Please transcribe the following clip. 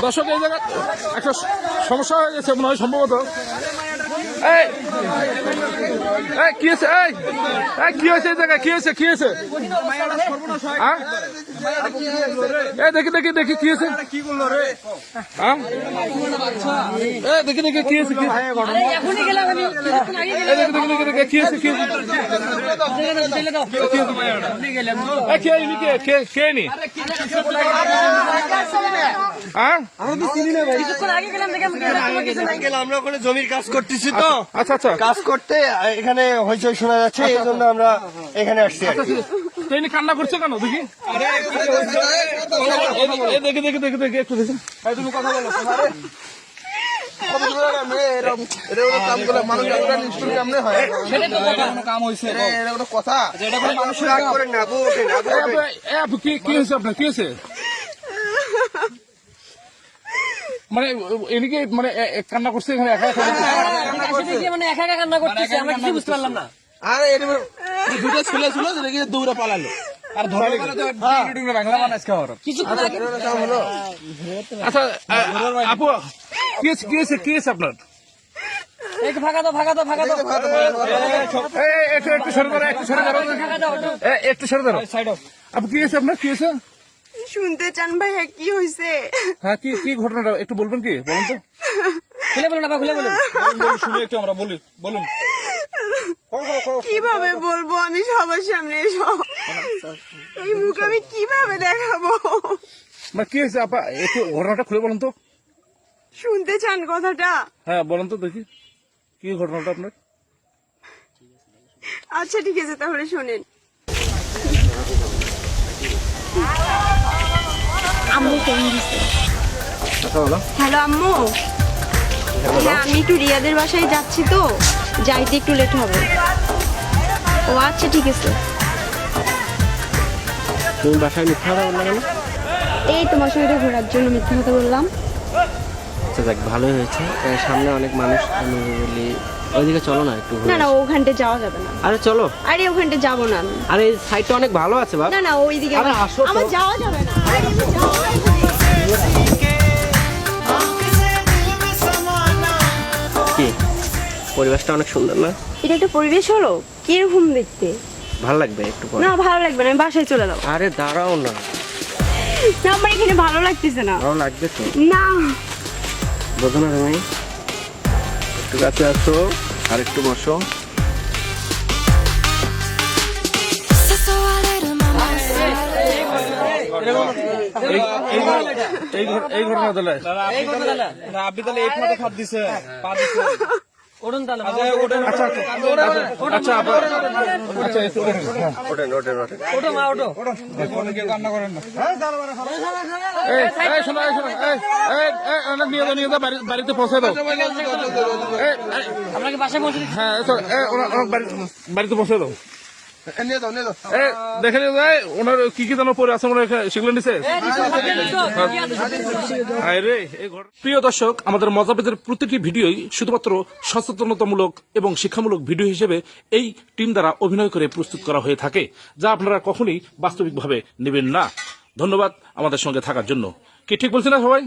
দর্শক এই জায়গায় একটা সমস্যা হয়ে গেছে মনে হয় সম্ভবত। কি হয়েছে? কি হয়েছে এই জায়গায়? কি হয়েছে? কি হয়েছে? দেখি দেখি দেখি কি হয়েছে? কি করলো রে? দেখি দেখি কি হয়েছে? কি হয়েছে? খেয়ে নি আমরা ওখানে জমির কাজ করতেছি তো। আচ্ছা আচ্ছা, কাজ করতে এখানে হইচই শোনা যাচ্ছে, এই জন্য আমরা এখানে আসছি। ট্রেনে কান্না করছে কেন? দেখি দেখি দেখি দেখি দেখি একটু দেখি। তুমি কথা বলো। কি হয়েছে আপনার? কি হয়েছে? মানে এদিকে মানে কান্না করছে এখানে একা একা মানে একা একা কান্না করতেছে, আমরা কিছু বুঝতে পারলাম না। আরে দুটো ছেলে ছিল দৌড়ে পালালো আর ধরে বাংলা মানুষ খাওয়ার কিছু আচ্ছা আপু কি হয়েছে? কি হয়েছে আপনার? ফাঁকা দাও, ফাঁকা দাও, ফাঁকা দাও, একটু সরে ধরো, একটু সরে ধরো, একটু সরে ধরো। আপু কি হয়েছে আপনার? কি হয়েছে শুনতে চান ভাইয়া? কি হয়েছে? হ্যাঁ কি কি ঘটনাটা একটু বলবেন কি? বলুন তো, খুলে বলুন, খুলে বলুন, শুনে একটু আমরা বলি। বলুন। কিভাবে বলবো আমি সবার সামনে? এই মুখ আমি কিভাবে দেখাবো? মানে কি হয়েছে আপা? একটু ঘটনাটা খুলে বলুন তো। শুনতে চান কথাটা? হ্যাঁ বলুন তো দেখি, কি ঘটনাটা আপনার? আচ্ছা ঠিক আছে, তাহলে শোনেন। আম্মু ফোন দিছে। হ্যালো আম্মু, হ্যাঁ আমি একটু রিয়াদের বাসায় যাচ্ছি তো, যাইতে একটু লেট হবে। ও আচ্ছা ঠিক আছে। তুমি বাসায় মিথ্যা কথা বললে কেন? এই তোমার সঙ্গে ঘোরার জন্য মিথ্যা কথা বললাম। আচ্ছা যাক, ভালোই হয়েছে। সামনে অনেক মানুষ, আমি বলি ওইদিকে চলো না একটু। না না, ওখানটা যাওয়া যাবে না। আরে চলো। আরে ওখানটা যাবো না আমি। আরে এই সাইডটা অনেক ভালো আছে বাবা। না না, ওইদিকে আরে আসো তো। আমার যাওয়া যাবে না। কি পরিবেশটা অনেক সুন্দর না? এটা একটা পরিবেশ হলো? কিরকম দেখতে? ভালো লাগবে একটু পরে। না ভালো লাগবে না, আমি বাসায় চলে যাবো। আরে দাঁড়াও না। না আমার এখানে ভালো লাগতেছে না। ভালো লাগবে তো। না বোঝো না তুমি? একটু কাছে আসো আর একটু বসো। এই ঘটনা তাহলে আপনি তাহলে এই ফটো খাপ দিছে, পা দিছে। ওঠুন তাহলে। আচ্ছা আচ্ছা আপা, আচ্ছা একটু ওঠেন ওঠেন ওঠেন। ওঠো মা, ওঠো। কেউ কান্না করেন না। শোনো শোনো, নিয়ে দাও নিয়ে দাও, বাড়িতে পৌঁছে দাও। আপনাকে বাসায় পৌঁছে দিচ্ছি। হ্যাঁ বাড়িতে পৌঁছে দাও। দেখে নিয়ে যায় ওনার কি কি যেন পরে আছে মনে হয়, সেগুলো নিচে। প্রিয় দর্শক, আমাদের মজাবেদের প্রতিটি ভিডিওই শুধুমাত্র সচেতনতামূলক এবং শিক্ষামূলক ভিডিও হিসেবে এই টিম দ্বারা অভিনয় করে প্রস্তুত করা হয়ে থাকে, যা আপনারা কখনোই বাস্তবিকভাবে নেবেন না। ধন্যবাদ আমাদের সঙ্গে থাকার জন্য। কি ঠিক বলছি না সবাই?